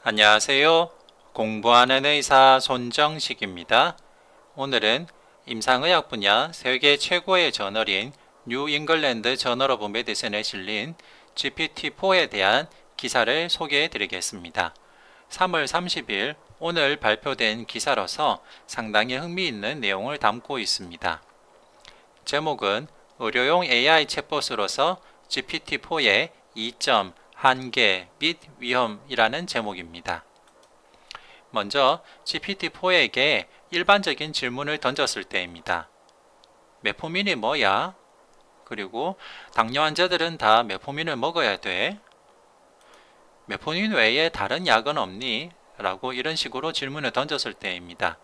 안녕하세요. 공부하는 의사 손정식입니다. 오늘은 임상의학 분야 세계 최고의 저널인 뉴 잉글랜드 저널 오브 메디슨에 실린 GPT-4에 대한 기사를 소개해 드리겠습니다. 3월 30일 오늘 발표된 기사로서 상당히 흥미있는 내용을 담고 있습니다. 제목은 의료용 AI 챗봇으로서 GPT-4의 이점, 한계 및 위험이라는 제목입니다. 먼저 GPT-4에게 일반적인 질문을 던졌을 때입니다. 메포민이 뭐야? 그리고 당뇨 환자들은 다 메포민을 먹어야 돼? 메포민 외에 다른 약은 없니? 라고 이런 식으로 질문을 던졌을 때입니다.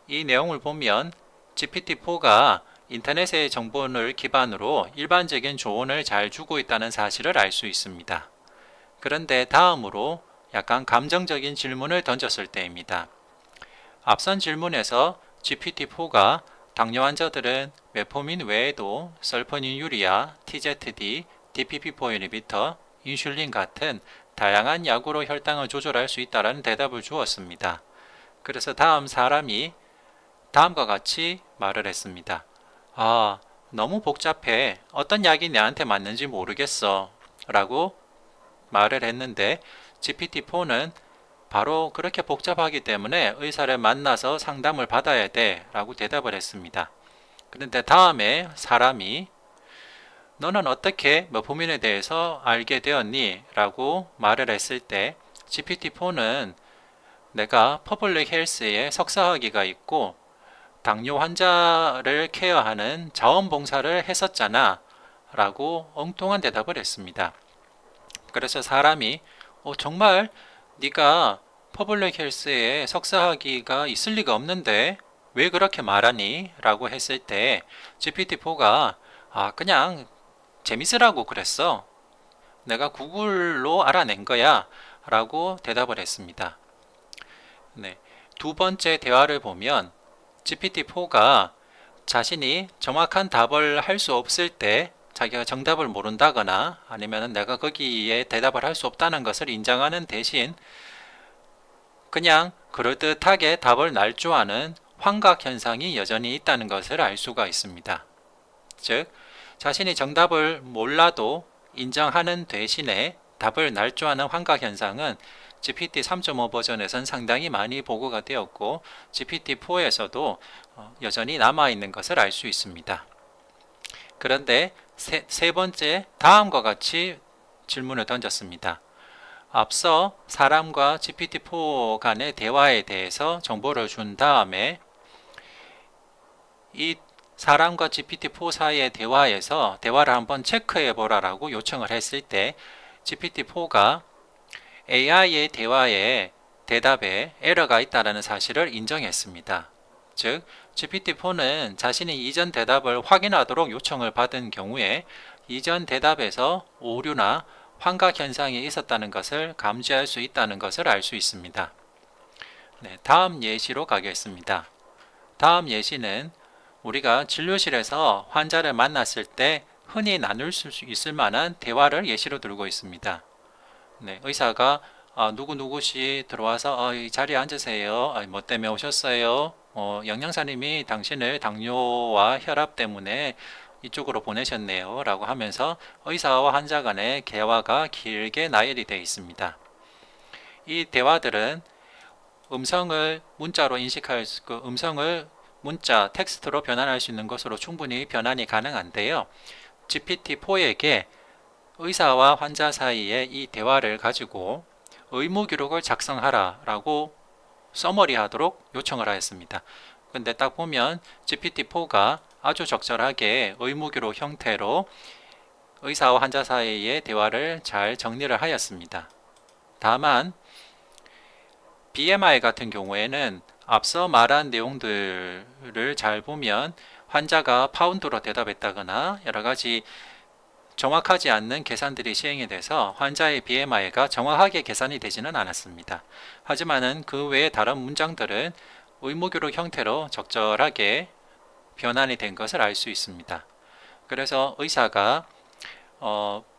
이 내용을 보면 GPT-4가 인터넷의 정보를 기반으로 일반적인 조언을 잘 주고 있다는 사실을 알 수 있습니다. 그런데 다음으로 약간 감정적인 질문을 던졌을 때입니다. 앞선 질문에서 GPT-4가 당뇨 환자들은 메포민 외에도 설포닌유리아, TZD, DPP-4 이니비터, 인슐린 같은 다양한 약으로 혈당을 조절할 수 있다는 대답을 주었습니다. 그래서 다음 사람이 다음과 같이 말을 했습니다. 너무 복잡해. 어떤 약이 내한테 맞는지 모르겠어. 라고 말을 했는데 GPT-4는 바로 그렇게 복잡하기 때문에 의사를 만나서 상담을 받아야 돼. 라고 대답을 했습니다. 그런데 다음에 사람이 너는 어떻게 메포민에 대해서 알게 되었니? 라고 말을 했을 때 GPT-4는 내가 퍼블릭 헬스에 석사학위가 있고 당뇨 환자를 케어하는 자원봉사를 했었잖아 라고 엉뚱한 대답을 했습니다. 그래서 사람이 정말 네가 퍼블릭 헬스에 석사학위가 있을 리가 없는데 왜 그렇게 말하니? 라고 했을 때 GPT-4가 그냥 재밌으라고 그랬어. 내가 구글로 알아낸 거야 라고 대답을 했습니다. 네, 두 번째 대화를 보면 GPT-4가 자신이 정확한 답을 할 수 없을 때 자기가 정답을 모른다거나 아니면 내가 거기에 대답을 할 수 없다는 것을 인정하는 대신 그냥 그럴듯하게 답을 날조하는 환각 현상이 여전히 있다는 것을 알 수가 있습니다. 즉, 자신이 정답을 몰라도 인정하는 대신에 답을 날조하는 환각 현상은 GPT 3.5 버전에선 상당히 많이 보고가 되었고 GPT-4에서도 여전히 남아있는 것을 알 수 있습니다. 그런데 세 번째 다음과 같이 질문을 던졌습니다. 앞서 사람과 GPT-4 간의 대화에 대해서 정보를 준 다음에 이 사람과 GPT-4 사이의 대화에서 대화를 한번 체크해 보라라고 요청을 했을 때 GPT-4가 AI의 대답에 에러가 있다는 사실을 인정했습니다. 즉, GPT-4는 자신이 이전 대답을 확인하도록 요청을 받은 경우에 이전 대답에서 오류나 환각 현상이 있었다는 것을 감지할 수 있다는 것을 알 수 있습니다. 네, 다음 예시로 가겠습니다. 다음 예시는 우리가 진료실에서 환자를 만났을 때 흔히 나눌 수 있을 만한 대화를 예시로 들고 있습니다. 네, 의사가 누구누구씨 들어와서 이 자리에 앉으세요. 뭐 때문에 오셨어요? 영양사님이 당신을 당뇨와 혈압 때문에 이쪽으로 보내셨네요. 라고 하면서 의사와 환자 간의 대화가 길게 나열이 되어 있습니다. 이 대화들은 음성을 문자로 인식할 음성을 문자, 텍스트로 변환할 수 있는 것으로 충분히 변환이 가능한데요. GPT-4에게 의사와 환자 사이의 이 대화를 가지고 의무 기록을 작성하라 라고 서머리 하도록 요청을 하였습니다. 근데 딱 보면 GPT-4가 아주 적절하게 의무 기록 형태로 의사와 환자 사이의 대화를 잘 정리를 하였습니다. 다만 BMI 같은 경우에는 앞서 말한 내용들을 잘 보면 환자가 파운드로 대답했다거나 여러가지 정확하지 않는 계산들이 시행이 돼서 환자의 BMI가 정확하게 계산이 되지는 않았습니다. 하지만은 그 외의 다른 문장들은 의무교록 형태로 적절하게 변환이 된 것을 알 수 있습니다. 그래서 의사가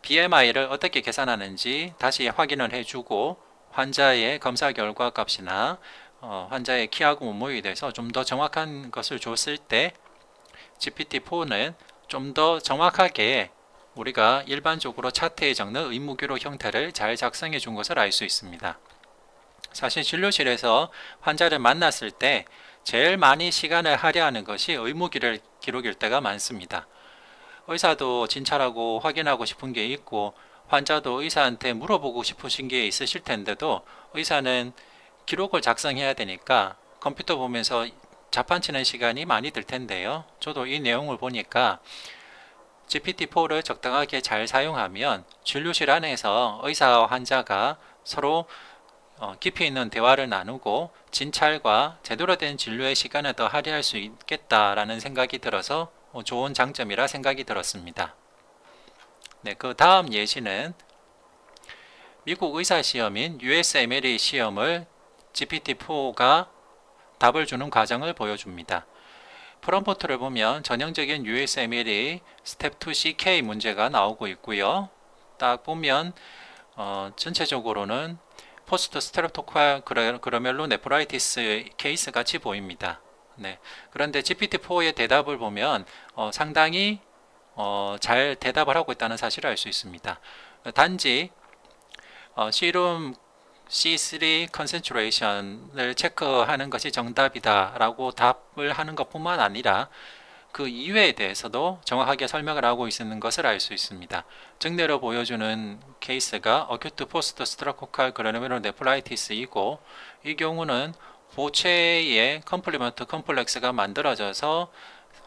BMI를 어떻게 계산하는지 다시 확인을 해주고 환자의 검사 결과 값이나 환자의 키하고 몸무게에 대해서 좀 더 정확한 것을 줬을 때 GPT-4는 좀 더 정확하게 우리가 일반적으로 차트에 적는 의무기록 형태를 잘 작성해 준 것을 알 수 있습니다. 사실 진료실에서 환자를 만났을 때 제일 많이 시간을 할애하는 것이 의무기록일 때가 많습니다. 의사도 진찰하고 확인하고 싶은 게 있고 환자도 의사한테 물어보고 싶으신 게 있으실 텐데도 의사는 기록을 작성해야 되니까 컴퓨터 보면서 자판치는 시간이 많이 들 텐데요. 저도 이 내용을 보니까 GPT-4를 적당하게 잘 사용하면 진료실 안에서 의사와 환자가 서로 깊이 있는 대화를 나누고 진찰과 제대로 된 진료의 시간을 더 할애할 수 있겠다라는 생각이 들어서 좋은 장점이라 생각이 들었습니다. 네, 그 다음 예시는 미국 의사시험인 USMLE 시험을 GPT-4가 답을 주는 과정을 보여줍니다. 프롬프트를 보면 전형적인 USMLE 스텝 2CK 문제가 나오고 있고요. 딱 보면 전체적으로는 포스트 스트랩토코칼 그로멜로네프라이티스 케이스 같이 보입니다. 네. 그런데 GPT-4의 대답을 보면 상당히 잘 대답을 하고 있다는 사실을 알 수 있습니다. 단지 시룸 C3 컨센트레이션을 체크하는 것이 정답이다 라고 답을 하는 것 뿐만 아니라 그 이외에 대해서도 정확하게 설명을 하고 있는 것을 알 수 있습니다. 증례로 보여주는 케이스가 어큐트 포스트 스트라코칼 그로멜로네프라이티스이고 이 경우는 보체의 컴플리먼트 컴플렉스가 만들어져서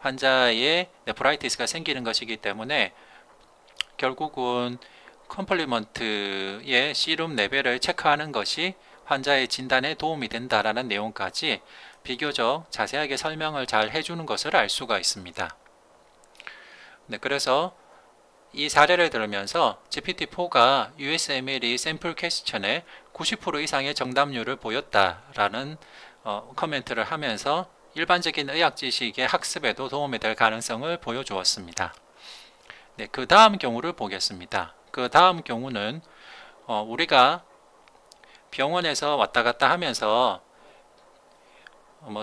환자의 네프라이티스가 생기는 것이기 때문에 결국은 컴플리먼트의 시룸 레벨을 체크하는 것이 환자의 진단에 도움이 된다라는 내용까지 비교적 자세하게 설명을 잘 해주는 것을 알 수가 있습니다. 네, 그래서 이 사례를 들으면서 GPT-4가 USMLE 샘플 퀘스천에 90% 이상의 정답률을 보였다라는 코멘트를 하면서 일반적인 의학 지식의 학습에도 도움이 될 가능성을 보여주었습니다. 네, 그 다음 경우를 보겠습니다. 그 다음 경우는 우리가 병원에서 왔다 갔다 하면서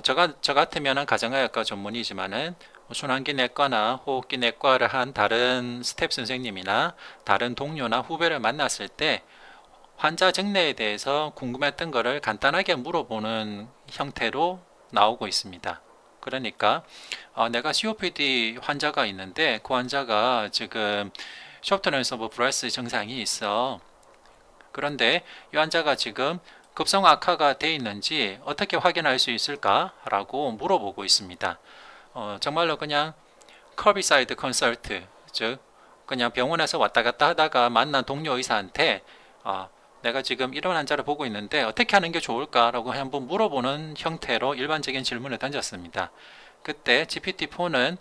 저 같으면 가정의학과 전문이지만은 순환기내과나 호흡기내과를 한 다른 스텝 선생님이나 다른 동료나 후배를 만났을 때 환자 증례에 대해서 궁금했던 것을 간단하게 물어보는 형태로 나오고 있습니다. 그러니까 내가 COPD 환자가 있는데 그 환자가 지금 shortness of breath 증상이 있어. 그런데 이 환자가 지금 급성 악화가 돼 있는지 어떻게 확인할 수 있을까? 라고 물어보고 있습니다. 정말로 그냥 커비사이드 컨설트, 즉 그냥 병원에서 왔다 갔다 하다가 만난 동료 의사한테 내가 지금 이런 환자를 보고 있는데 어떻게 하는 게 좋을까? 라고 한번 물어보는 형태로 일반적인 질문을 던졌습니다. 그때 GPT-4는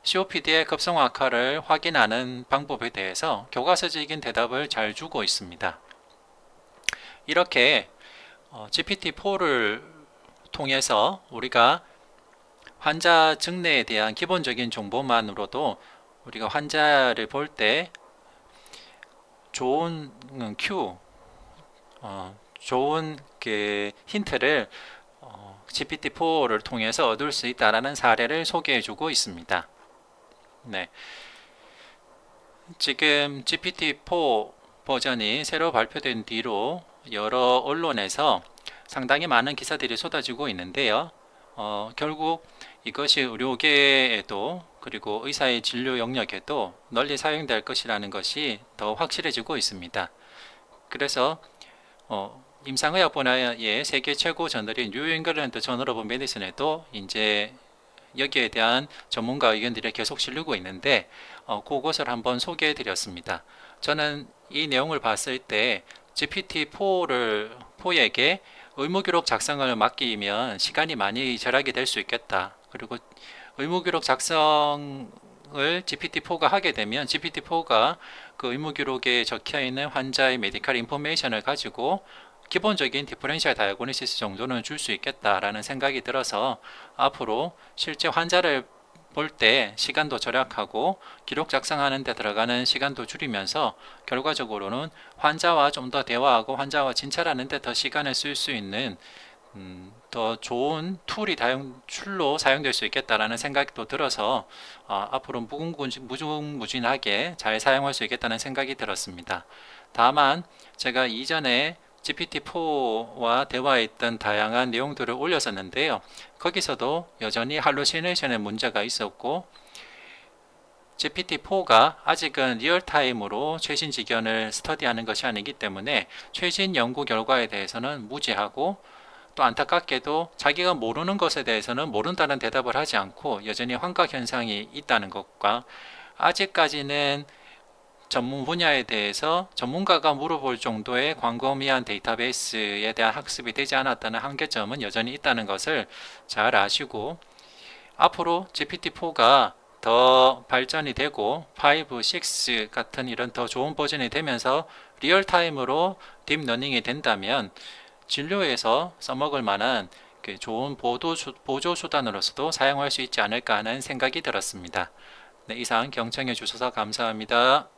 COPD의 급성 악화를 확인하는 방법에 대해서 교과서적인 대답을 잘 주고 있습니다. 이렇게 GPT-4를 통해서 우리가 환자 증례에 대한 기본적인 정보만으로도 우리가 환자를 볼 때 좋은 큐, 좋은 그 힌트를 GPT-4를 통해서 얻을 수 있다는 사례를 소개해주고 있습니다. 네, 지금 GPT-4 버전이 새로 발표된 뒤로 여러 언론에서 상당히 많은 기사들이 쏟아지고 있는데요. 결국 이것이 의료계에도 그리고 의사의 진료 영역에도 널리 사용될 것이라는 것이 더 확실해지고 있습니다. 그래서 임상의학 분야의 세계 최고 저널인 뉴 잉글랜드 저널 오브 메디슨에도 이제 여기에 대한 전문가 의견들이 계속 실리고 있는데 그것을 한번 소개해 드렸습니다. 저는 이 내용을 봤을 때 GPT-4에게 의무기록 작성을 맡기면 시간이 많이 절약이 될 수 있겠다. 그리고 의무기록 작성을 GPT-4가 하게 되면 GPT-4가 그 의무기록에 적혀있는 환자의 메디컬 인포메이션을 가지고 기본적인 디퍼런셜 다이아고니시스 정도는 줄 수 있겠다라는 생각이 들어서 앞으로 실제 환자를 볼 때 시간도 절약하고 기록 작성하는 데 들어가는 시간도 줄이면서 결과적으로는 환자와 좀 더 대화하고 환자와 진찰하는 데 더 시간을 쓸 수 있는 더 좋은 툴로 사용될 수 있겠다라는 생각도 들어서 앞으로 무궁무진하게 잘 사용할 수 있겠다는 생각이 들었습니다. 다만 제가 이전에 GPT-4와 대화했던 다양한 내용들을 올렸었는데요. 거기서도 여전히 할루시네이션의 문제가 있었고 GPT-4가 아직은 리얼타임으로 최신 지견을 스터디하는 것이 아니기 때문에 최신 연구 결과에 대해서는 무지하고 또 안타깝게도 자기가 모르는 것에 대해서는 모른다는 대답을 하지 않고 여전히 환각 현상이 있다는 것과 아직까지는 전문 분야에 대해서 전문가가 물어볼 정도의 광범위한 데이터베이스에 대한 학습이 되지 않았다는 한계점은 여전히 있다는 것을 잘 아시고 앞으로 GPT-4가 더 발전이 되고 5, 6 같은 이런 더 좋은 버전이 되면서 리얼타임으로 딥러닝이 된다면 진료에서 써먹을 만한 좋은 보조 수단으로서도 사용할 수 있지 않을까 하는 생각이 들었습니다. 네, 이상 경청해 주셔서 감사합니다.